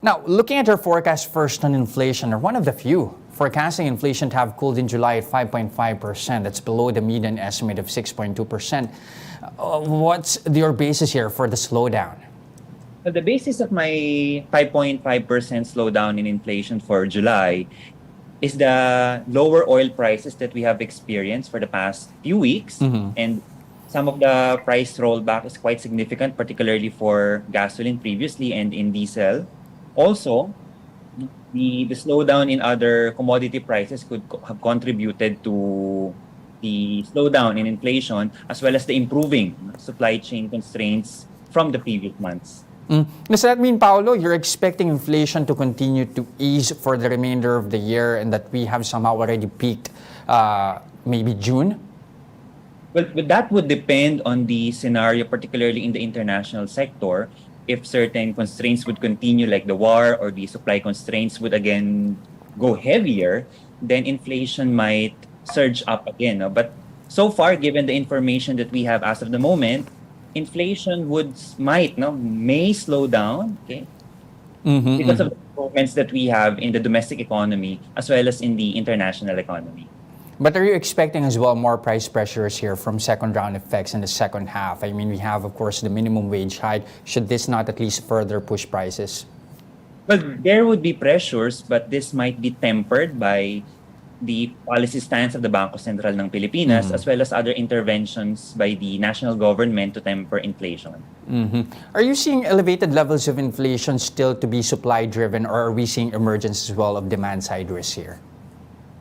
Now, looking at your forecast first on inflation, are one of the few forecasting inflation to have cooled in July at 5.5%. That's below the median estimate of 6.2%. What's your basis here for the slowdown? The basis of my 5.5% slowdown in inflation for July is the lower oil prices that we have experienced for the past few weeks. And some of the price rollback is quite significant, particularly for gasoline previously and in diesel. Also, the slowdown in other commodity prices could have contributed to the slowdown in inflation, as well as the improving supply chain constraints from the previous months. Does that mean, Paolo, you're expecting inflation to continue to ease for the remainder of the year and that we have somehow already peaked maybe June? Well, that would depend on the scenario, particularly in the international sector. If certain constraints would continue, like the war, or the supply constraints would again go heavier, then inflation might surge up again. No? But so far, given the information that we have as of the moment, inflation may slow down, okay, because of the improvements that we have in the domestic economy as well as in the international economy. But are you expecting as well more price pressures here from second round effects in the second half? I mean, we have, of course, the minimum wage hike. Should this not at least further push prices? Well, there would be pressures, but this might be tempered by the policy stance of the Bangko Sentral ng Pilipinas, as well as other interventions by the national government to temper inflation. Are you seeing elevated levels of inflation still to be supply driven, or are we seeing emergence as well of demand side risks here?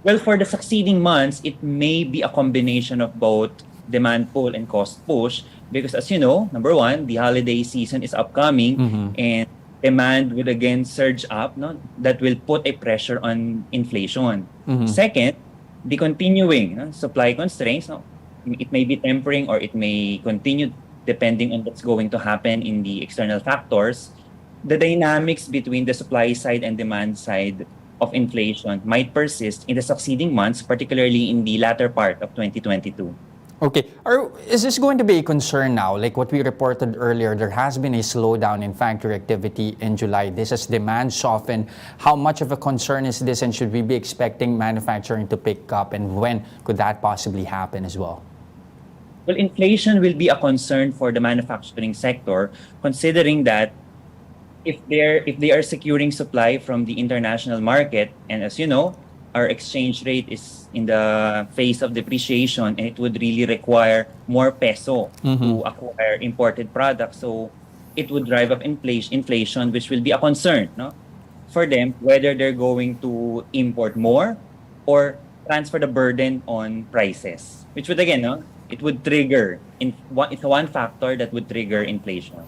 Well, for the succeeding months, it may be a combination of both demand pull and cost push, because as you know, number one, the holiday season is upcoming, and demand will again surge up, no? That will put a pressure on inflation. Second, the continuing supply constraints, no? It may be tempering or it may continue depending on what's going to happen in the external factors. The dynamics between the supply side and demand side of inflation might persist in the succeeding months, particularly in the latter part of 2022. Okay. Is this going to be a concern now? Like what we reported earlier, there has been a slowdown in factory activity in July. This has demand softened. How much of a concern is this, and should we be expecting manufacturing to pick up, and when could that possibly happen as well? Well, inflation will be a concern for the manufacturing sector, considering that if they are securing supply from the international market, and as you know, our exchange rate is in the phase of depreciation, and it would really require more peso to acquire imported products. So it would drive up inflation, which will be a concern, no, for them, whether they're going to import more or transfer the burden on prices, which would again, no, it would trigger it's one factor that would trigger inflation.